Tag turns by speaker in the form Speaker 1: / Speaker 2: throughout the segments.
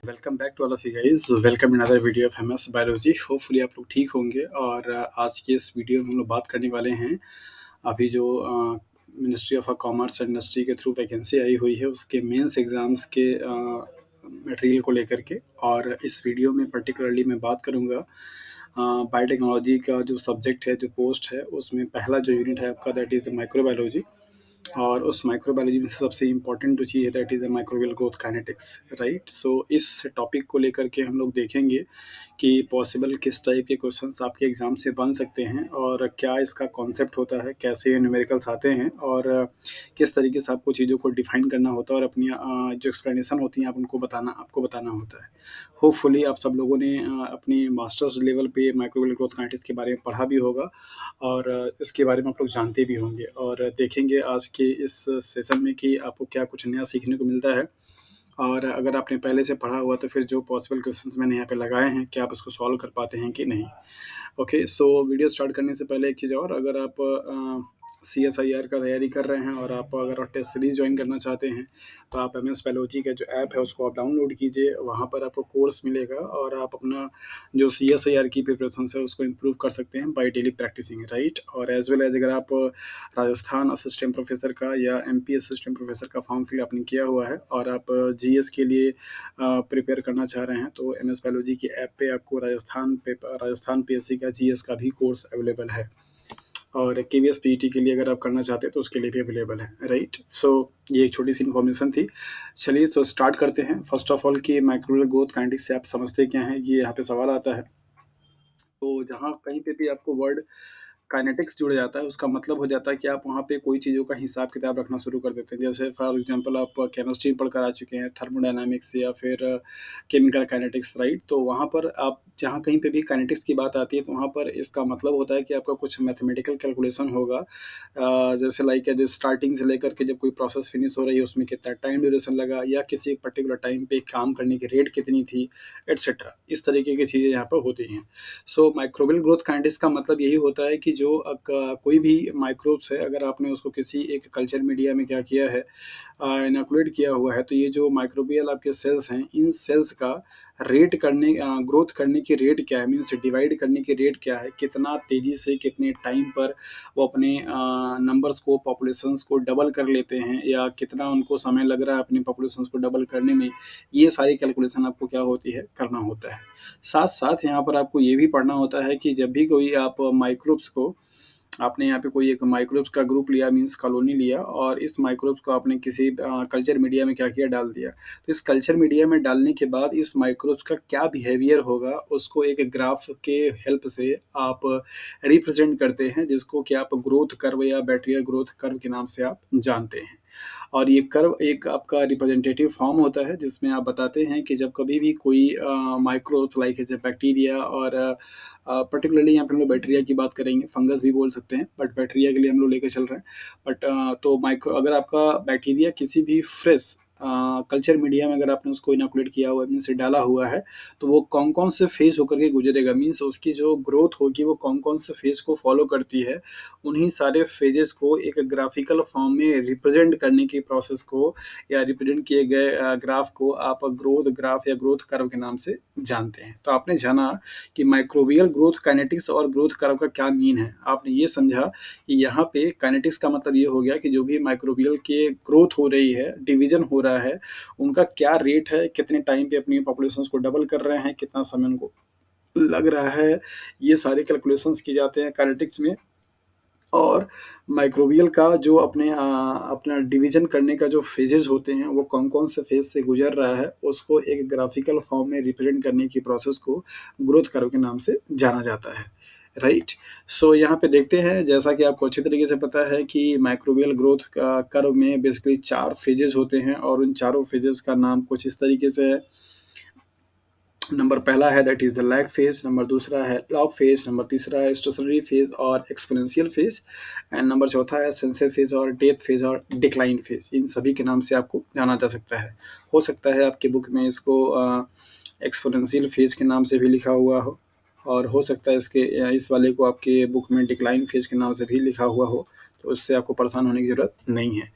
Speaker 1: Welcome back to all of you guys. Welcome in other video of MS biology. Hopefully आप लोग ठीक होंगे। और आज की इस वीडियो में हम लोग बात करने वाले हैं अभी जो ministry of commerce and industry के थ्रू वैकेंसी आई हुई है उसके मेंस एग्ज़ाम्स के मटेरियल को लेकर के। और इस वीडियो में पर्टिकुलरली मैं बात करूँगा बायोटेक्नोलॉजी का जो सब्जेक्ट है, जो पोस्ट है, उसमें पहला जो यूनिट है आपका दैट इज़ द माइक्रोबायोलॉजी। और उस माइक्रोबायोलॉजी में सबसे इम्पोर्टेंट जो चीज़ है that is the microbial growth kinetics, right. So इस टॉपिक को लेकर के हम लोग देखेंगे कि पॉसिबल किस टाइप के क्वेश्चंस आपके एग्ज़ाम से बन सकते हैं और क्या इसका कॉन्सेप्ट होता है, कैसे न्यूमेरिकल्स आते हैं और किस तरीके से आपको चीज़ों को डिफाइन करना होता है और अपनी जो एक्सप्लेनेशन होती हैं आप उनको आपको बताना होता है। होपफुली आप सब लोगों ने अपनी मास्टर्स लेवल पे माइक्रोबियल ग्रोथ काइनेटिक्स के बारे में पढ़ा भी होगा और इसके बारे में आप लोग जानते भी होंगे। और देखेंगे आज के इस सेशन में कि आपको क्या कुछ नया सीखने को मिलता है। और अगर आपने पहले से पढ़ा हुआ तो फिर जो पॉसिबल क्वेश्चंस मैंने यहाँ पे लगाए हैं क्या आप उसको सॉल्व कर पाते हैं कि नहीं। ओके, सो वीडियो स्टार्ट करने से पहले एक चीज़ और, अगर आप CSIR का तैयारी कर रहे हैं और आप अगर टेस्ट सीरीज़ ज्वाइन करना चाहते हैं तो आप MS बायोलॉजी का जो ऐप है उसको आप डाउनलोड कीजिए। वहाँ पर आपको कोर्स मिलेगा और आप अपना जो CSIR की प्रिपरेशन है उसको इम्प्रूव कर सकते हैं बाय डेली प्रैक्टिसिंग, राइट। और एज वेल एज अगर आप राजस्थान असिस्टेंट प्रोफेसर का या MP असिस्टेंट प्रोफेसर का फॉर्म फिल आपने किया हुआ है और आप GS के लिए प्रिपेयर करना चाह रहे हैं तो MS बायोलॉजी की ऐप पे आपको राजस्थान PSC का GS का भी कोर्स अवेलेबल है। और KVS PET के लिए अगर आप करना चाहते हैं तो उसके लिए भी अवेलेबल है, राइट। सो ये एक छोटी सी इन्फॉर्मेशन थी। चलिए तो स्टार्ट करते हैं। फर्स्ट ऑफ ऑल कि माइक्रोबियल ग्रोथ काइनेटिक्स से आप समझते क्या हैं, ये यहाँ पे सवाल आता है। तो जहाँ कहीं पे भी आपको वर्ड काइनेटिक्स जुड़ जाता है उसका मतलब हो जाता है कि आप वहाँ पे कोई चीज़ों का हिसाब किताब रखना शुरू कर देते हैं। जैसे फॉर एग्जांपल आप केमिस्ट्री पढ़कर आ चुके हैं, थर्मोडायनामिक्स या फिर केमिकल काइनेटिक्स, राइट। तो वहाँ पर आप जहाँ कहीं पे भी काइनेटिक्स की बात आती है तो वहाँ पर इसका मतलब होता है कि आपका कुछ मैथमेटिकल कैलकुलेशन होगा। जैसे लाइक स्टार्टिंग से लेकर के जब कोई प्रोसेस फिनिश हो रही है उसमें कितना टाइम ड्यूरेशन लगा या किसी पर्टिकुलर टाइम पे काम करने की रेट कितनी थी, एट्सेट्रा। इस तरीके की चीज़ें यहाँ पर होती हैं। सो माइक्रोबियल ग्रोथ काइनेटिक्स का मतलब यही होता है कि जो कोई भी माइक्रोब्स है अगर आपने उसको किसी एक कल्चर मीडिया में क्या किया है, इनोकुलेट किया हुआ है, तो ये जो माइक्रोबियल आपके सेल्स हैं इन सेल्स का रेट करने ग्रोथ करने की रेट क्या है, मीन्स डिवाइड करने की रेट क्या है, कितना तेज़ी से कितने टाइम पर वो अपने नंबर्स को पॉपुलेशंस को डबल कर लेते हैं या कितना उनको समय लग रहा है अपनी पॉपुलेशंस को डबल करने में। ये सारी कैलकुलेशन आपको क्या होती है, करना होता है। साथ साथ यहाँ पर आपको ये भी पढ़ना होता है कि जब भी कोई आप माइक्रोब्स को आपने यहाँ पे कोई एक माइक्रोब्स का ग्रुप लिया, मीन्स कॉलोनी लिया, और इस माइक्रोब्स को आपने किसी कल्चर मीडिया में क्या किया, डाल दिया। तो इस कल्चर मीडिया में डालने के बाद इस माइक्रोब्स का क्या बिहेवियर होगा उसको एक ग्राफ के हेल्प से आप रिप्रेजेंट करते हैं, जिसको कि आप ग्रोथ कर्व या बैक्टीरियल ग्रोथ कर्व के नाम से आप जानते हैं। और ये कर्व एक आपका रिप्रेजेंटेटिव फॉर्म होता है जिसमें आप बताते हैं कि जब कभी भी कोई माइक्रोब लाइक जैसे बैक्टीरिया और पर्टिकुलरली यहाँ पे हम लोग बैक्टीरिया की बात करेंगे, फंगस भी बोल सकते हैं बट बैक्टीरिया के लिए हम लोग लेकर चल रहे हैं। बट तो माइक्रो अगर आपका बैक्टीरिया किसी भी फ्रेश कल्चर मीडिया में अगर आपने उसको इनोकुलेट किया हुआ है, मीन्स डाला हुआ है, तो वो कौन कौन से फेज होकर के गुजरेगा, मीन्स उसकी जो ग्रोथ होगी वो कौन कौन से फेज को फॉलो करती है, उन्हीं सारे फेजेस को एक ग्राफिकल फॉर्म में रिप्रेजेंट करने की प्रोसेस को या रिप्रेजेंट किए गए ग्राफ को आप ग्रोथ ग्राफ या ग्रोथ कर्व के नाम से जानते हैं। तो आपने जाना कि माइक्रोबियल ग्रोथ काइनेटिक्स और ग्रोथ कर्व का क्या मीन है। आपने ये समझा कि यहाँ पे काइनेटिक्स का मतलब ये हो गया कि जो भी माइक्रोबियल के ग्रोथ हो रही है, डिवीजन हो रहा है, उनका क्या रेट है, कितने टाइम पे अपनी पॉपुलेशंस को डबल कर रहे हैं, कितना समय उनको लग रहा है, ये सारे कैलकुलेशंस किए जाते हैं काइनेटिक्स में। और माइक्रोबियल का जो अपना डिवीजन करने का जो फेजेस होते हैं वो कौन कौन से फेज से गुजर रहा है उसको एक ग्राफिकल फॉर्म में रिप्रेजेंट करने की प्रोसेस को ग्रोथ कर्व के नाम से जाना जाता है, राइट। सो यहाँ पे देखते हैं, जैसा कि आपको अच्छी तरीके से पता है कि माइक्रोबियल ग्रोथ कर्व में बेसिकली 4 फेजेस होते हैं और उन चारों फेजेस का नाम कुछ इस तरीके से है। नंबर पहला है that is the lag phase, number दूसरा है लॉग फेज, नंबर तीसरा है स्टेशनरी फेज और एक्सपोनेंशियल फेज, एंड नंबर चौथा है सेंसर फेज और डेथ फेज और डिक्लाइन फेज। इन सभी के नाम से आपको जाना जा सकता है। हो सकता है आपके बुक में इसको एक्सपोनेंशियल फेज के नाम से भी लिखा हुआ हो और हो सकता है इस वाले को आपके बुक में डिक्लाइन फेज के नाम से भी लिखा हुआ हो, तो उससे आपको परेशान होने की ज़रूरत नहीं है।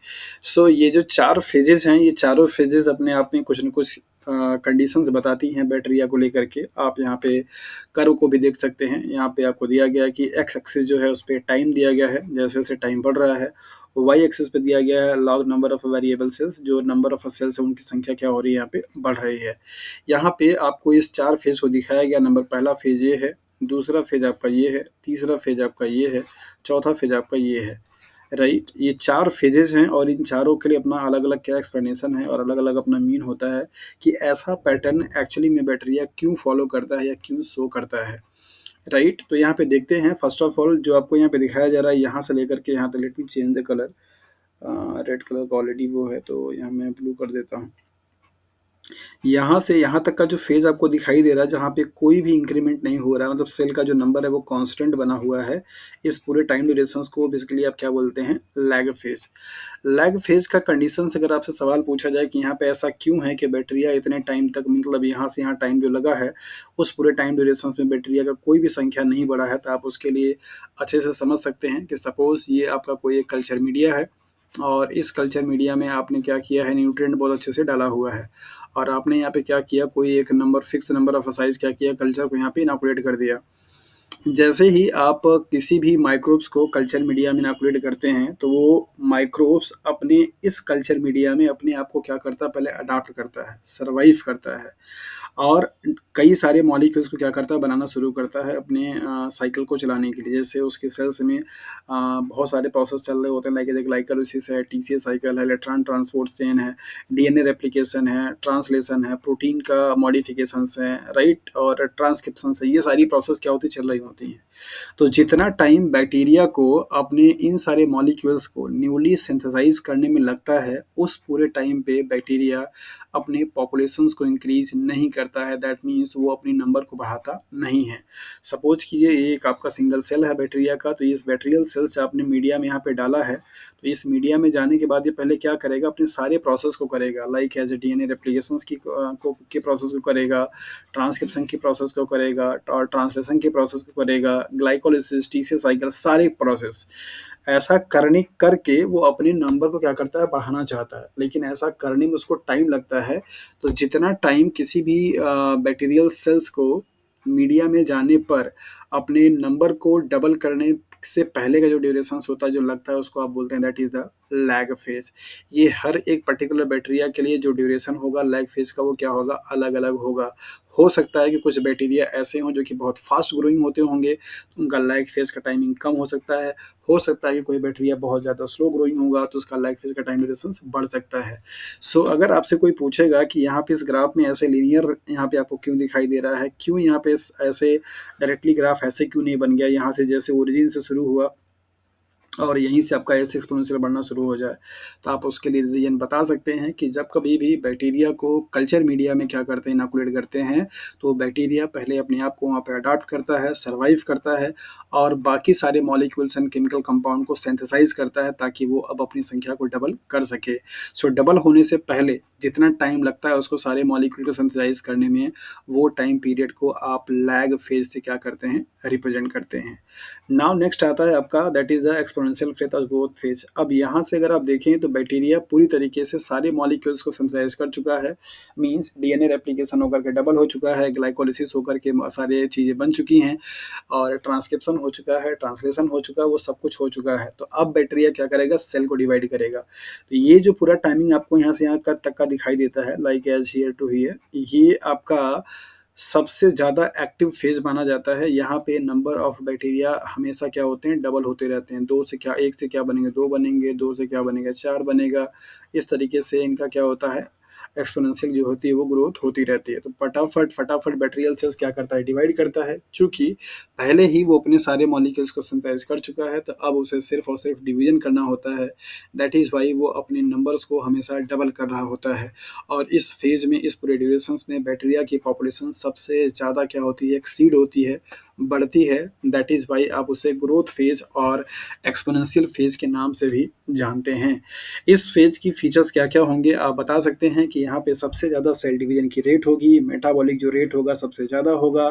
Speaker 1: सो ये जो 4 फेजेस हैं, ये चारों फेजेस अपने आप में कुछ न कुछ कंडीशंस बताती हैं बैक्टीरिया को लेकर के। आप यहाँ पे कर्व को भी देख सकते हैं। यहाँ पे आपको दिया गया है कि एक्स एक्सिस जो है उस पे टाइम दिया गया है, जैसे-जैसे टाइम बढ़ रहा है। वाई एक्सिस पे दिया गया है log number of variable cells, जो नंबर ऑफ सेल्स है उनकी संख्या क्या हो रही है यहाँ पे बढ़ रही है। यहाँ पे आपको इस 4 फेज़ को दिखाया गया। नंबर पहला फेज़ ये है, दूसरा फेज़ आपका ये है, तीसरा फेज़ आपका ये है, चौथा फेज़ आपका ये है। राइट, ये 4 फेजेज़ हैं और इन चारों के लिए अपना अलग-अलग क्या एक्सप्लेनेशन है और अलग-अलग अपना मीन होता है कि ऐसा पैटर्न एक्चुअली में बैक्टीरिया क्यों फ़ॉलो करता है या क्यों शो करता है। राइट, तो यहाँ पे देखते हैं फर्स्ट ऑफ ऑल जो आपको यहाँ पे दिखाया जा रहा है यहाँ से लेकर के यहाँ तक। Let me change the colour. Red colour का ऑलरेडी वो है तो यहाँ मैं ब्लू कर देता हूँ। यहाँ से यहाँ तक का जो फेज़ आपको दिखाई दे रहा है, जहाँ पे कोई भी इंक्रीमेंट नहीं हो रहा है, मतलब सेल का जो नंबर है वो कांस्टेंट बना हुआ है। इस पूरे टाइम ड्यूरेशंस को बेसिकली आप क्या बोलते हैं, लैग फेज़। लैग फेज़ का कंडीशंस अगर आपसे सवाल पूछा जाए कि यहाँ पे ऐसा क्यों है कि बैक्टीरिया इतने टाइम तक, मतलब यहाँ से यहाँ टाइम जो लगा है, उस पूरे टाइम ड्यूरेशंस में बैक्टीरिया का कोई भी संख्या नहीं बढ़ा है, तो आप उसके लिए अच्छे से समझ सकते हैं कि सपोज़ ये आपका कोई एक कल्चर मीडिया है और इस कल्चर मीडिया में आपने क्या किया है, न्यूट्रिएंट बहुत अच्छे से डाला हुआ है और आपने यहाँ पे क्या किया, कोई एक number, fix number of size क्या किया, कल्चर को यहाँ पे इनोकुलेट कर दिया। जैसे ही आप किसी भी माइक्रोब्स को कल्चर मीडिया में इनोकुलेट करते हैं, तो वो माइक्रोब्स अपने इस कल्चर मीडिया में अपने आप को क्या करता है, पहले अडॉप्ट करता है, सर्वाइव करता है और कई सारे मॉलिक्यूल्स को क्या करता है, बनाना शुरू करता है अपने साइकिल को चलाने के लिए। जैसे उसके सेल्स में बहुत सारे प्रोसेस चल रहे होते हैं, लाइक ग्लाइकोलाइसिस है, टीसीए साइकिल है, इलेक्ट्रॉन ट्रांसपोर्ट चेन है, डीएनए रेप्लिकेशन है, ट्रांसलेशन है, प्रोटीन का मॉडिफिकेशंस है, राइट, और ट्रांसक्रिप्शंस है। ये सारी प्रोसेस क्या होती चल रही होती हैं। तो जितना टाइम बैक्टीरिया को अपने इन सारे मॉलिक्यूल्स को न्यूली सिंथेसाइज करने में लगता है, उस पूरे टाइम पे बैक्टीरिया अपने पॉपुलेशंस को इंक्रीज नहीं करता है। दैट मीन्स वो अपनी नंबर को बढ़ाता नहीं है। सपोज कीजिए ये एक आपका सिंगल सेल है बैक्टीरिया का, तो इस बैक्टीरियल सेल से आपने मीडिया में यहाँ पे डाला है, तो इस मीडिया में जाने के बाद ये पहले क्या करेगा, अपने सारे प्रोसेस को करेगा, लाइक एज ए डीएनए रेप्लिकेशंस के प्रोसेस को करेगा, ट्रांसक्रिप्शन की प्रोसेस को करेगा और ट्रांसलेशन के प्रोसेस को करेगा, ग्लाइकोलाइसिस, टीसीए साइकिल, सारे प्रोसेस। ऐसा करने करके वो अपने नंबर को क्या करता है, बढ़ाना चाहता है, लेकिन ऐसा करने में उसको टाइम लगता है। तो जितना टाइम किसी भी बैक्टीरियल सेल्स को मीडिया में जाने पर अपने नंबर को डबल करने से पहले का जो ड्यूरेशंस होता है, जो लगता है, उसको आप बोलते हैं that is the lag phase. ये हर एक पर्टिकुलर बैक्टीरिया के लिए जो ड्यूरेशन होगा लैग फेज़ का, वो क्या होगा, अलग-अलग होगा। हो सकता है कि कुछ बैक्टीरिया ऐसे हों जो कि बहुत फास्ट ग्रोइंग होते होंगे, उनका लैग फेज़ का टाइमिंग कम हो सकता है। हो सकता है कि कोई बैक्टीरिया बहुत ज़्यादा स्लो ग्रोइंग होगा, तो उसका लैग फेज़ का टाइम ड्यूरेशन बढ़ सकता है। सो अगर आपसे कोई पूछेगा कि यहाँ पे इस ग्राफ में ऐसे लीनियर यहाँ पे आपको क्यों दिखाई दे रहा है, क्यों यहाँ पे ऐसे डायरेक्टली ग्राफ ऐसे क्यों नहीं बन गया, यहाँ से जैसे ओरिजिन से शुरू हुआ और यहीं से आपका ऐसे एक्सपोनेंशियल बढ़ना शुरू हो जाए, तो आप उसके लिए रीज़न बता सकते हैं कि जब कभी भी बैक्टीरिया को कल्चर मीडिया में क्या करते हैं, इनोकुलेट करते हैं, तो बैक्टीरिया पहले अपने आप को वहाँ पे अडॉप्ट करता है, सर्वाइव करता है और बाकी सारे मॉलिक्यूल्स एंड केमिकल कंपाउंड को सिंथेसाइज करता है, ताकि वो अब अपनी संख्या को डबल कर सके। सो डबल होने से पहले जितना टाइम लगता है उसको सारे मॉलिक्यूल को सिंथेसाइज करने में, वो टाइम पीरियड को आप लैग फेज से क्या करते हैं, रिप्रेजेंट करते हैं। नाउ नेक्स्ट आता है आपका that is the exponential phase और ग्रोथ फेज। अब यहाँ से अगर आप देखें तो बैक्टीरिया पूरी तरीके से सारे मॉलिक्यूल्स को सिंथेसाइज कर चुका है, मींस डीएनए रेप्लिकेशन होकर के डबल हो चुका है, ग्लाइकोलाइसिस होकर के सारे चीज़ें बन चुकी हैं और ट्रांसक्रिप्शन हो चुका है, ट्रांसलेशन हो चुका है, वो सब कुछ हो चुका है। तो अब बैक्टीरिया क्या करेगा, सेल को डिवाइड करेगा। तो ये जो पूरा टाइमिंग आपको यहाँ से यहाँ तक का दिखाई देता है, like as here to here, ये आपका सबसे ज़्यादा एक्टिव फेज़ माना जाता है। यहाँ पे नंबर ऑफ बैक्टीरिया हमेशा क्या होते हैं, डबल होते रहते हैं। 2 से क्या 1 से क्या बनेंगे, 2 बनेंगे, 2 से क्या बनेगा, 4 बनेगा। इस तरीके से इनका क्या होता है, एक्सपोनेंशियल जो होती है वो ग्रोथ होती रहती है। तो फटाफट बैक्टीरियल सेल्स क्या करता है, डिवाइड करता है। चूँकि पहले ही वो अपने सारे मॉलिक्यूल्स को सिंथेसाइज कर चुका है, तो अब उसे सिर्फ़ और सिर्फ डिवीज़न करना होता है। दैट इज़ व्हाई वो अपने नंबर्स को हमेशा डबल कर रहा होता है। और इस फेज़ में, इस पूरे ड्यूरेशंस में बैक्टीरिया की पॉपुलेशन सबसे ज़्यादा क्या होती है, एक्सीड होती है बढ़ती है, दैट इज़ वाई आप उसे ग्रोथ फेज़ और एक्स्पोनेंशियल फेज़ के नाम से भी जानते हैं। इस फेज़ की फीचर्स क्या-क्या होंगे आप बता सकते हैं कि यहाँ पे सबसे ज़्यादा सेल डिवीज़न की रेट होगी, मेटाबॉलिक जो रेट होगा सबसे ज़्यादा होगा,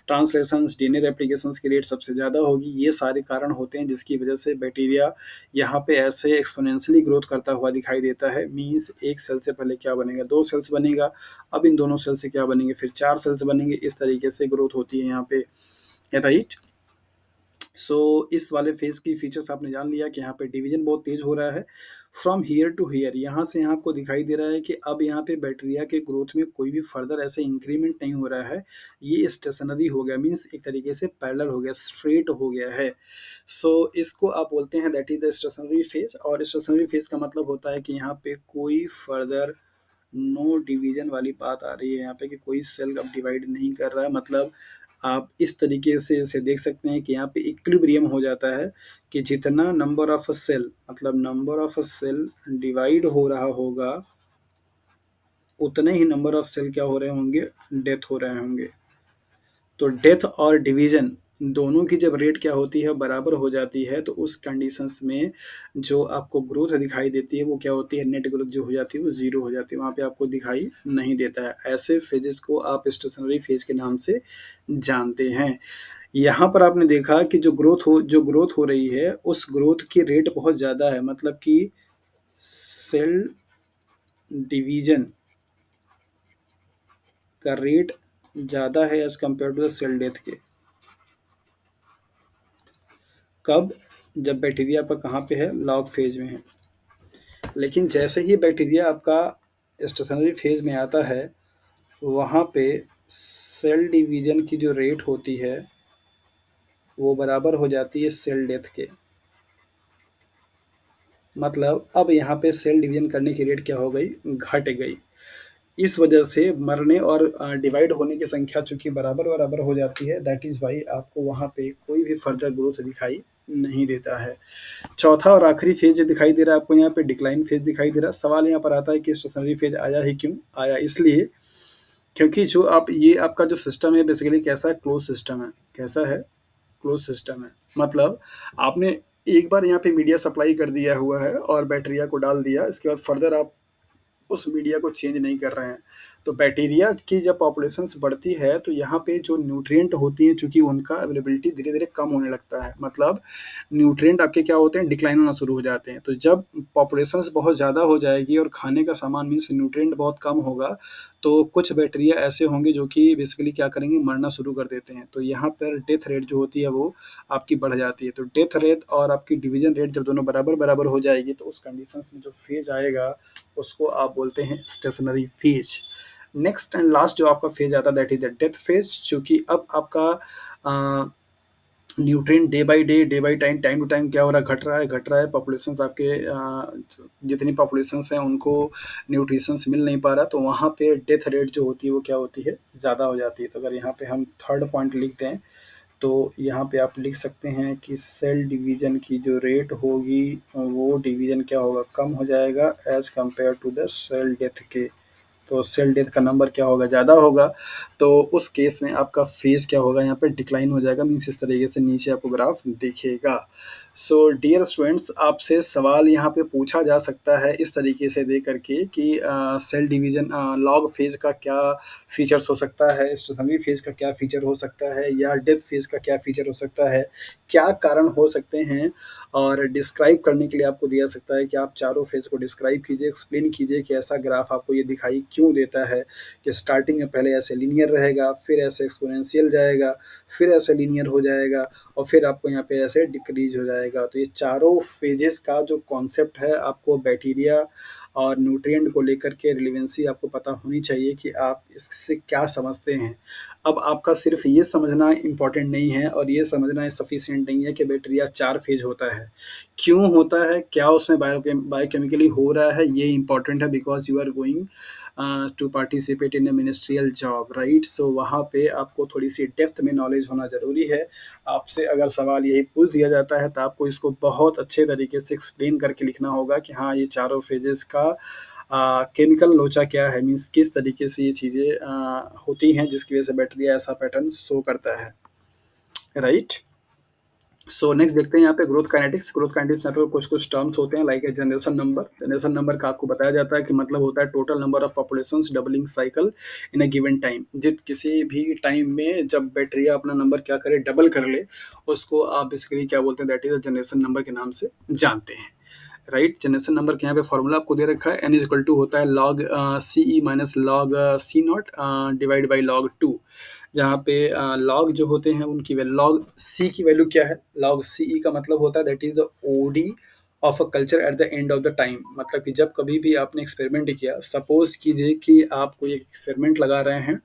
Speaker 1: ट्रांसलेशंस, डीएनए रेप्लिकेशंस की रेट सबसे ज़्यादा होगी। ये सारे कारण होते हैं जिसकी वजह से बैक्टीरिया यहाँ पे ऐसे एक्स्पोनेंशियली ग्रोथ करता हुआ दिखाई देता है। मीन्स 1 सेल से पहले क्या बनेगा, 2 सेल्स बनेगा, अब इन दोनों सेल से क्या बनेंगे, फिर 4 सेल्स बनेंगे, इस तरीके से ग्रोथ होती है यहाँ पे, राइट। सो इस वाले फेज की फीचर्स आपने जान लिया कि यहाँ पे डिवीजन बहुत तेज हो रहा है फ्रॉम हियर टू हियर। यहाँ से यहाँ आपको दिखाई दे रहा है कि अब यहाँ पे बैक्टीरिया के ग्रोथ में कोई भी फर्दर ऐसे इंक्रीमेंट नहीं हो रहा है, ये स्टेशनरी हो गया, मीन्स एक तरीके से पैरेलल हो गया, स्ट्रेट हो गया है। सो इसको आप बोलते हैं that is the stationary phase. और स्टेशनरी फेज का मतलब होता है कि यहाँ पे कोई फर्दर नो डिवीजन वाली बात आ रही है यहाँ पे कि कोई सेल अब डिवाइड नहीं कर रहा है। मतलब आप इस तरीके से इसे देख सकते हैं कि यहाँ पे इक्विलिब्रियम हो जाता है कि जितना नंबर ऑफ अ सेल, मतलब number of a cell divide हो रहा होगा, उतने ही नंबर ऑफ सेल क्या हो रहे होंगे, डेथ हो रहे होंगे। तो डेथ और डिवीजन दोनों की जब रेट क्या होती है, बराबर हो जाती है, तो उस कंडीशंस में जो आपको ग्रोथ दिखाई देती है वो क्या होती है, नेट ग्रोथ जो हो जाती है वो जीरो हो जाती है, वहाँ पे आपको दिखाई नहीं देता है। ऐसे फेजेस को आप स्टेशनरी फेज के नाम से जानते हैं। यहाँ पर आपने देखा कि जो ग्रोथ हो रही है उस ग्रोथ की रेट बहुत ज़्यादा है, मतलब कि सेल डिवीजन का रेट ज़्यादा है as compare to the cell death के। कब? जब बैक्टीरिया आपका कहाँ पे है, लॉग फेज में है। लेकिन जैसे ही बैक्टीरिया आपका स्टेशनरी फेज में आता है, वहाँ पे सेल डिवीजन की जो रेट होती है वो बराबर हो जाती है सेल डेथ के। मतलब अब यहाँ पे सेल डिवीजन करने की रेट क्या हो गई, घट गई। इस वजह से मरने और डिवाइड होने की संख्या चूंकि बराबर बराबर हो जाती है, दैट इज़ वाई आपको वहाँ पे कोई भी फर्दर ग्रोथ दिखाई नहीं देता है। चौथा और आखिरी फेज दिखाई दे रहा है आपको, यहाँ पे डिक्लाइन फेज दिखाई दे रहा है। सवाल यहाँ पर आता है कि स्टेशनरी फेज आया ही क्यों? आया इसलिए क्योंकि जो आप ये आपका जो सिस्टम है बेसिकली कैसा है, क्लोज सिस्टम है। कैसा है? क्लोज सिस्टम है। मतलब आपने एक बार यहाँ पे मीडिया सप्लाई कर दिया हुआ है और बैक्टीरिया को डाल दिया, इसके बाद फर्दर आप उस मीडिया को चेंज नहीं कर रहे हैं। तो बैक्टीरिया की जब पॉपुलेशंस बढ़ती है तो यहाँ पे जो न्यूट्रिएंट होती हैं चूँकि उनका अवेलेबिलिटी धीरे-धीरे कम होने लगता है। मतलब न्यूट्रिएंट आपके क्या होते हैं, डिक्लाइन होना शुरू हो जाते हैं। तो जब पॉपुलेशंस बहुत ज़्यादा हो जाएगी और खाने का सामान मीन्स न्यूट्रिएंट बहुत कम होगा, तो कुछ बैक्टीरिया ऐसे होंगे जो कि बेसिकली क्या करेंगे, मरना शुरू कर देते हैं। तो यहाँ पर डेथ रेट जो होती है वो आपकी बढ़ जाती है। तो डेथ रेट और आपकी डिवीजन रेट जब दोनों बराबर-बराबर हो जाएगी तो उस कंडीशंस में जो फेज़ आएगा उसको आप बोलते हैं stationary phase. Next and last जो आपका फेज आता है that is the death phase. चूंकि अब आपका nutrient day by time time to time क्या हो रहा है, घट रहा है। पॉपुलेशंस आपके जितनी पॉपुलेशंस हैं उनको न्यूट्रिशंस मिल नहीं पा रहा, तो वहाँ पे डेथ रेट जो होती है वो क्या होती है, ज़्यादा हो जाती है। तो अगर यहाँ पे हम थर्ड पॉइंट लिख दें तो यहाँ पे आप लिख सकते हैं कि सेल डिवीजन की जो रेट होगी वो डिवीजन क्या होगा, कम हो जाएगा as compare to the cell death के। तो सेल डेथ का नंबर क्या होगा, ज़्यादा होगा। तो उस केस में आपका फेज़ क्या होगा, यहाँ पे डिक्लाइन हो जाएगा, मीन्स इस तरीके से नीचे आपको ग्राफ दिखेगा। सो डियर स्टूडेंट्स, आपसे सवाल यहाँ पे पूछा जा सकता है इस तरीके से दे करके कि सेल डिवीजन लॉग फेज़ का क्या फीचर्स हो सकता है, स्टेशनरी फेज़ का क्या फीचर हो सकता है, या डेथ फेज़ का क्या फीचर हो सकता है, क्या कारण हो सकते हैं। और डिस्क्राइब करने के लिए आपको दिया सकता है कि आप चारों फेज़ को डिस्क्राइब कीजिए, एक्सप्लेन कीजिए कि ऐसा ग्राफ आपको ये दिखाई क्यों देता है कि स्टार्टिंग में पहले ऐसे लीनियर रहेगा, फिर ऐसे एक्सपोनेंशियल जाएगा, फिर ऐसे लीनियर हो जाएगा और फिर आपको यहाँ पे ऐसे डिक्रीज हो जाएगा। तो ये चारों फेजेस का जो कॉन्सेप्ट है आपको बैक्टीरिया और न्यूट्रिएंट को लेकर के रिलेवेंसी आपको पता होनी चाहिए कि आप इससे क्या समझते हैं। अब आपका सिर्फ ये समझना इम्पॉर्टेंट नहीं है और ये समझना सफिशिएंट नहीं है कि बैक्टीरिया 4 फेज होता है। क्यों होता है, क्या उसमें बायोकेमिकली हो रहा है, ये इम्पॉर्टेंट है because you are going to participate in a ministerial job, right. So वहाँ पे आपको थोड़ी-सी डेप्थ में नॉलेज होना ज़रूरी है। आपसे अगर सवाल यही पूछ दिया जाता है तो आपको इसको बहुत अच्छे तरीके से एक्सप्लेन करके लिखना होगा कि हाँ, ये चारों फेजेस का केमिकल लोचा क्या है, मीन्स किस तरीके से ये चीज़ें होती हैं जिसकी वजह से बैक्टीरिया ऐसा पैटर्न शो करता है। राइट। सो नेक्स्ट देखते हैं यहाँ पे ग्रोथ काइनेटिक्स। ग्रोथ काइनेटिक्स यहाँ पे कुछ-कुछ टर्म्स होते हैं like generation number. Generation number का आपको बताया जाता है कि मतलब होता है total number of populations doubling cycle in a given time. जित किसी भी टाइम में जब बैक्टीरिया अपना नंबर क्या करे डबल कर ले, उसको आप बेसिकली क्या बोलते हैं that is a generation number के नाम से जानते हैं। राइट, जनरेशन नंबर के यहाँ पे फॉर्मूला आपको दे रखा है एन इज इक्वल टू होता है log C E minus log C not divide by log two. जहाँ पे लॉग जो होते हैं उनकी वैल्यू, लॉग सी की वैल्यू क्या है, लॉग सी ई का मतलब होता है that is the OD of a culture at the end of the time. मतलब कि जब कभी भी आपने एक्सपेरिमेंट किया, सपोज कीजिए कि आप कोई एक्सपेरिमेंट लगा रहे हैं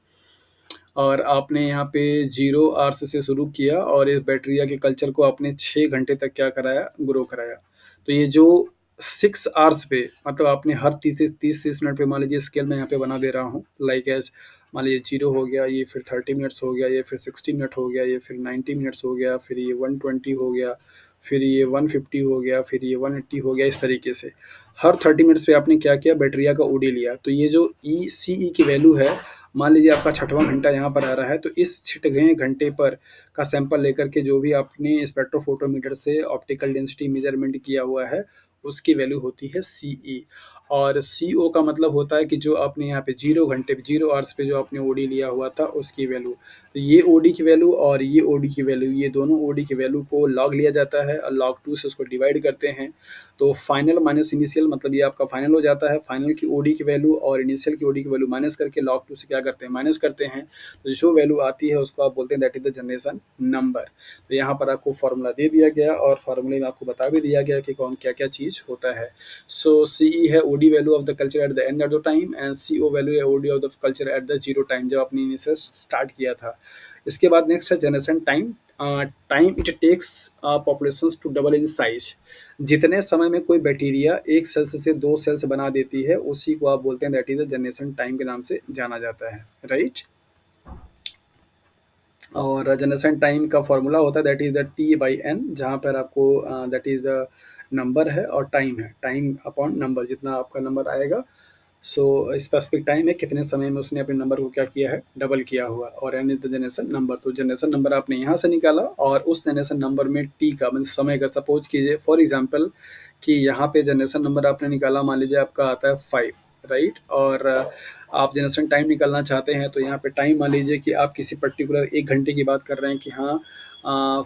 Speaker 1: और आपने यहाँ पे 0 आवर्स से शुरू किया और इस बैक्टीरिया के कल्चर को आपने 6 घंटे तक क्या कराया, ग्रो कराया। तो ये जो 6 आवर्स पे मतलब आपने हर 30-30 मिनट पे, मान लीजिए स्केल में यहाँ पे बना दे रहा हूँ लाइक एज, मान लीजिए 0 हो गया, ये फिर 30 मिनट्स हो गया, ये फिर 60 मिनट हो गया, ये फिर 90 मिनट्स हो गया, फिर ये 120 हो गया, फिर ये 150 हो गया, फिर ये 180 हो गया, इस तरीके से हर 30 मिनट्स पे आपने क्या किया, बैक्टीरिया का ओडी लिया। तो ये जो ई सी ई की वैल्यू है, मान लीजिए आपका छठवां घंटा यहाँ पर आ रहा है, तो इस छठवें घंटे पर का सैंपल लेकर के जो भी आपने स्पेक्ट्रोफोटोमीटर से ऑप्टिकल डेंसिटी मेजरमेंट किया हुआ है, उसकी वैल्यू होती है सी ई। और सी ओ का मतलब होता है कि जो आपने यहाँ पे 0 घंटे 0 आवर्स पे जो आपने ओडी लिया हुआ था उसकी वैल्यू। तो ये ओडी की वैल्यू और ये ओडी की वैल्यू, ये दोनों ओडी की वैल्यू को लॉग लिया जाता है और लॉग टू से उसको डिवाइड करते हैं। तो फाइनल माइनस इनिशियल, मतलब ये आपका फाइनल हो जाता है। फाइनल की ओडी की वैल्यू और इनिशियल की ओडी की वैल्यू माइनस करके लॉग टू से क्या करते हैं, माइनस करते हैं। तो जो वैल्यू आती है उसको आप बोलते हैं that is the generation number. तो यहाँ पर आपको फॉर्मूला दे दिया गया और फार्मूले में आपको बता भी दिया गया कि कौन क्या क्या चीज़ होता है। सो सी ई है OD value of the culture at the end of the time, and C O value है OD of the culture at the zero time, जब आपने इनिशियल स्टार्ट किया था। इसके बाद नेक्स्ट है generation time. Time it takes population to double in size. जितने समय में कोई बैक्टीरिया एक सेल्स से 2 सेल्स बना देती है, उसी को आप बोलते हैं that is the generation time के नाम से जाना जाता है। राइट। और जनरेशन टाइम का फॉर्मूला होता है that is the T by N, जहाँ पर आपको दैट इज द नंबर है और टाइम है, टाइम अपॉन नंबर, जितना आपका नंबर आएगा। सो स्पेसिफिक टाइम है, कितने समय में उसने अपने नंबर को क्या किया है, डबल किया हुआ। और N is the generation number. तो जनरेशन नंबर आपने यहाँ से निकाला और उस जनरेशन नंबर में टी का मतलब समय का, सपोज कीजिए फॉर एग्जांपल कि यहाँ पे जनरेशन नंबर आपने निकाला, मान लीजिए आपका आता है 5, राइट। और आप जनरेशन टाइम निकालना चाहते हैं, तो यहाँ पे टाइम मान लीजिए कि आप किसी पर्टिकुलर 1 घंटे की बात कर रहे हैं कि हाँ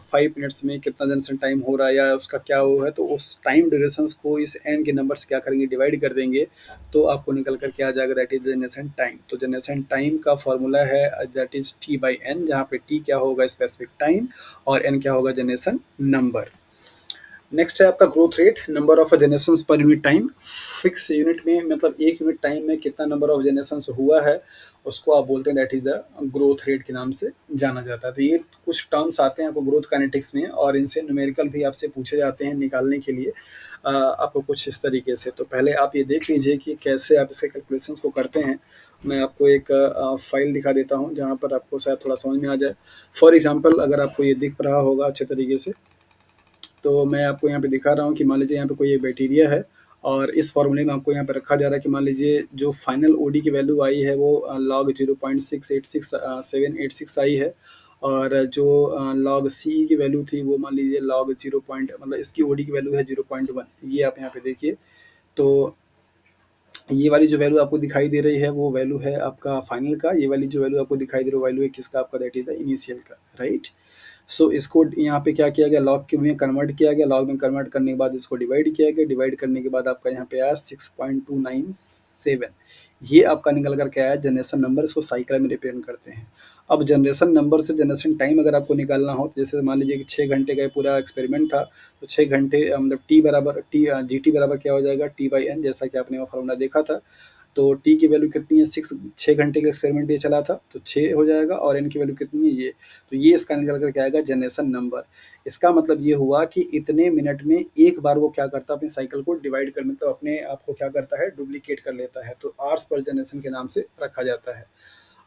Speaker 1: 5 मिनट्स में कितना जनरेशन टाइम हो रहा है या उसका क्या वो है, तो उस टाइम ड्यूरेशंस को इस एन के नंबर से क्या करेंगे, डिवाइड कर देंगे। तो आपको निकल कर के आ जाएगा दैट इज जनरेशन टाइम। तो जनरेशन टाइम का फॉर्मूला है that is T by N, जहाँ पे टी क्या होगा, स्पेसिफिक टाइम, और एन क्या होगा, जनरेशन नंबर। नेक्स्ट है आपका growth rate, number of generation per unit time. Fix unit में मतलब 1 यूनिट टाइम में कितना नंबर ऑफ जनरेशन हुआ है, उसको आप बोलते हैं that is the growth rate के नाम से जाना जाता है। तो ये कुछ टर्म्स आते हैं आपको ग्रोथ काइनेटिक्स में, और इनसे न्यूमेरिकल भी आपसे पूछे जाते हैं निकालने के लिए आपको कुछ इस तरीके से। तो पहले आप ये देख लीजिए कि कैसे आप इसके कैलकुलेशंस को करते हैं। मैं आपको एक फाइल दिखा देता हूँ जहाँ पर आपको शायद थोड़ा समझ में आ जाए। फॉर एग्जांपल अगर आपको ये दिख रहा होगा अच्छे तरीके से, तो मैं आपको यहाँ पे दिखा रहा हूँ कि मान लीजिए यहाँ पे कोई एक बैक्टीरिया है और इस फॉर्मूले में आपको यहाँ पे रखा जा रहा है कि मान लीजिए जो फाइनल ओडी की वैल्यू आई है वो लॉग 0.686786 आई है, और जो लॉग सी की वैल्यू थी वो मान लीजिए लॉग 0 पॉइंट, मतलब इसकी ओडी की वैल्यू है 0.1। ये आप यहाँ पे देखिए। तो ये वाली जो वैल्यू आपको दिखाई दे रही है वो वैल्यू है आपका फाइनल का, ये वाली जो वैल्यू आपको दिखाई दे रही है वैल्यू है किसका, आपका दैट इज द इनिशियल का। राइट। सो इसको यहाँ पे क्या किया गया, लॉग के में कन्वर्ट किया गया, लॉग में कन्वर्ट करने के बाद इसको डिवाइड किया गया, डिवाइड करने के बाद आपका यहाँ पे आया 6.297। ये आपका निकल कर के आया जनरेशन नंबर। इसको साइकिल में रिप्रेजेंट करते हैं। अब जनरेशन नंबर से जनरेशन टाइम अगर आपको निकालना हो, तो जैसे मान लीजिए कि 6 घंटे का पूरा एक्सपेरिमेंट था, तो 6 घंटे मतलब टी बराबर टी जी टी बराबर क्या हो जाएगा, टी बाई एन, जैसा कि आपने वो फॉर्मूला देखा था। तो टी की वैल्यू कितनी है, 6 घंटे का एक्सपेरिमेंट ये चला था तो 6 हो जाएगा, और एन की वैल्यू कितनी है, ये। तो ये इसका निकल कर क्या आएगा, जनरेशन नंबर। इसका मतलब ये हुआ कि इतने मिनट में एक बार वो क्या करता है, अपने साइकिल को डिवाइड कर, मतलब अपने आप को क्या करता है, डुप्लीकेट कर लेता है। तो आवर्स पर जनरेशन के नाम से रखा जाता है।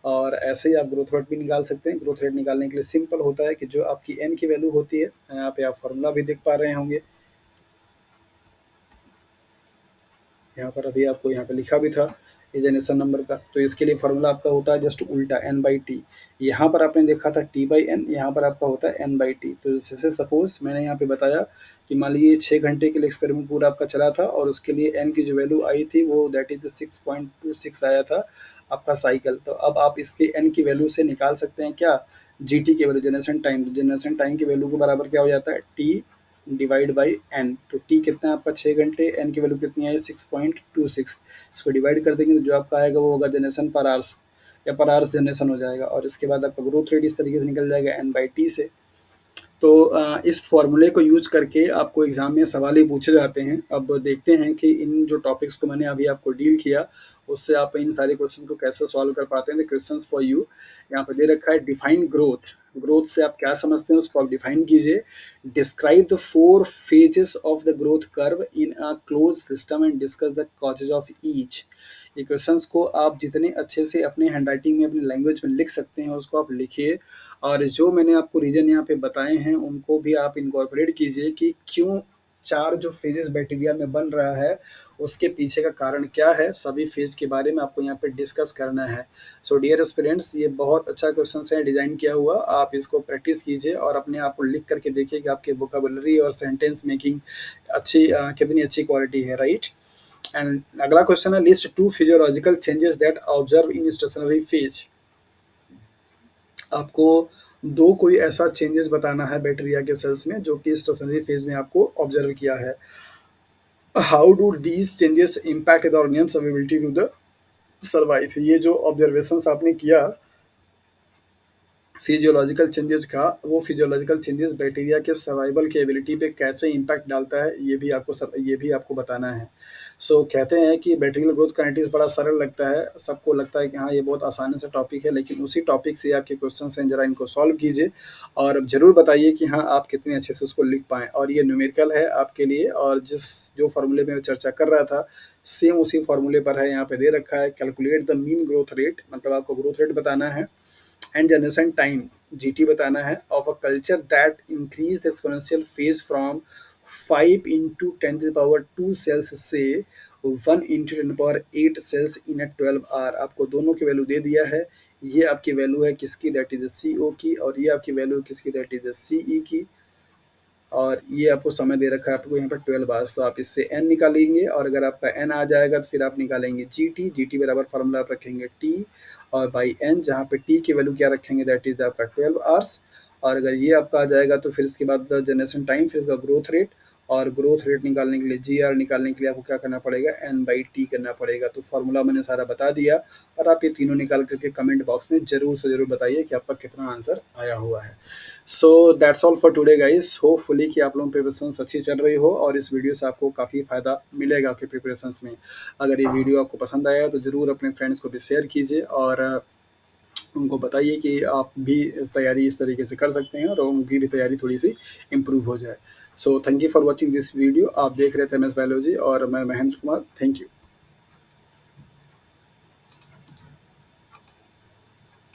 Speaker 1: और ऐसे ही आप ग्रोथ रेट भी निकाल सकते हैं। ग्रोथ रेट निकालने के लिए सिंपल होता है कि जो आपकी एन की वैल्यू होती है, यहाँ पे आप फॉर्मूला भी देख पा रहे होंगे, यहाँ पर अभी आपको यहाँ पे लिखा भी था, ये जनरेशन नंबर का। तो इसके लिए फार्मूला आपका होता है जस्ट उल्टा n/t। यहाँ पर आपने देखा था t/n, यहाँ पर आपका होता है n/t। तो जैसे सपोज मैंने यहाँ पे बताया कि मान लीजिए 6 घंटे के लिए एक्सपेरिमेंट पूरा आपका चला था और उसके लिए n की जो वैल्यू आई थी वो दैट इज 6.26 आया था आपका साइकिल। तो अब आप इसके n की वैल्यू से निकाल सकते हैं क्या, GT की वैल्यू, जनरेशन टाइम। तो जनरेशन टाइम की वैल्यू के बराबर क्या हो जाता है, t डिवाइड बाई n। तो t कितना है आपका 6 घंटे, n की वैल्यू कितनी है 6.26। इसको डिवाइड कर देंगे तो जो आपका आएगा वो होगा जनरेशन पर आवर्स, या पर आवर्स जनरेशन हो जाएगा। और इसके बाद आपका ग्रोथ रेट इस तरीके से निकल जाएगा n/t से। तो इस फॉर्मूले को यूज करके आपको एग्जाम में सवाल ही पूछे जाते हैं। अब देखते हैं कि इन जो टॉपिक्स को मैंने अभी आपको डील किया उससे आप इन सारे क्वेश्चन को कैसे सॉल्व कर पाते हैं। द क्वेश्चंस फॉर यू यहाँ पे दे रखा है, डिफाइन ग्रोथ। ग्रोथ से आप क्या समझते हैं उसको आप डिफाइन कीजिए। Describe the 4 phases of the growth curve in a close system and discuss the causes of each. ये क्वेश्चंस को आप जितने अच्छे से अपने हैंडराइटिंग में, अपनी लैंग्वेज में लिख सकते हैं उसको आप लिखिए। और जो मैंने आपको रीजन यहाँ पे बताए हैं उनको भी आप इनकॉर्पोरेट कीजिए कि क्यों 4 जो फेजेस बैक्टीरिया में बन रहा है उसके पीछे का कारण क्या है। सभी फेज के बारे में आपको यहाँ पे डिस्कस करना है। सो डियर स्टूडेंट्स, ये बहुत अच्छा क्वेश्चन है डिजाइन किया हुआ। आप इसको प्रैक्टिस कीजिए और अपने आप को लिख करके देखिए कि आपके वोकेबुलरी और सेंटेंस मेकिंग अच्छी कितनी अच्छी क्वालिटी है, राइट। एंड अगला क्वेश्चन है, list 2 physiological changes that observe in stationary phase. आपको 2 कोई ऐसा चेंजेस बताना है बैक्टीरिया के सेल्स में जो कि स्टेशनरी फेज में आपको ऑब्जर्व किया है। How do these changes impact the organism's ability to the survive. ये जो ऑब्जर्वेशंस आपने किया फिजियोलॉजिकल चेंजेस का, वो फिजियोलॉजिकल चेंजेस बैक्टीरिया के सर्वाइवल के एबिलिटी पे कैसे इम्पैक्ट डालता है ये भी आपको बताना है। सो कहते हैं कि बैक्टीरियल ग्रोथ काइनेटिक्स बड़ा सरल लगता है, सबको लगता है कि हाँ ये बहुत आसानी से टॉपिक है, लेकिन उसी टॉपिक से आपके क्वेश्चन हैं, जरा इनको सॉल्व कीजिए और ज़रूर बताइए कि हाँ आप कितने अच्छे से उसको लिख पाएँ। और ये न्यूमेरिकल है आपके लिए, और जो फार्मूले में चर्चा कर रहा था सेम उसी फार्मूले पर है, यहाँ पे दे रखा है calculate the mean growth rate, मतलब आपको ग्रोथ रेट बताना है, एंड जनरेशन टाइम GT बताना है, of a culture that increase the exponential phase from 5 into 10⁻² cells से 1 into 10⁸ cells in a 12 hour. आपको दोनों की वैल्यू दे दिया है। ये आपकी वैल्यू है किसकी, दैट इज CO की, और ये आपकी वैल्यू किसकी, दैट इज CE की। और ये आपको समय दे रखा है आपको यहाँ पर 12 आवर्स। तो आप इससे n निकालेंगे और अगर आपका n आ जाएगा तो फिर आप निकालेंगे GT बराबर फार्मूला आप रखेंगे T और बाई n, जहाँ पे T की वैल्यू क्या रखेंगे, दैट इज आपका 12 आवर्स। और अगर ये आपका आ जाएगा तो फिर इसके बाद जनरेशन टाइम, फिर इसका ग्रोथ रेट, और ग्रोथ रेट निकालने के लिए GR निकालने के लिए आपको क्या करना पड़ेगा, n/t करना पड़ेगा। तो फार्मूला मैंने सारा बता दिया और आप ये तीनों निकाल करके कमेंट बॉक्स में ज़रूर से ज़रूर बताइए कि आपका कितना आंसर आया हुआ है। So that's all for today guys. Hopefully कि आप लोगों की प्रिपरेशंस अच्छी चल रही हो और इस वीडियो से आपको काफ़ी फ़ायदा मिलेगा आपके प्रिपरेशंस में। अगर ये वीडियो आपको पसंद आया तो ज़रूर अपने फ्रेंड्स को भी शेयर कीजिए और उनको बताइए कि आप भी तैयारी इस तरीके से कर सकते हैं और उनकी भी तैयारी थोड़ी सी इम्प्रूव हो जाए। So thank you for watching this video. आप देख रहे थे MS बायोलॉजी और मैं महेंद्र कुमार। Thank you.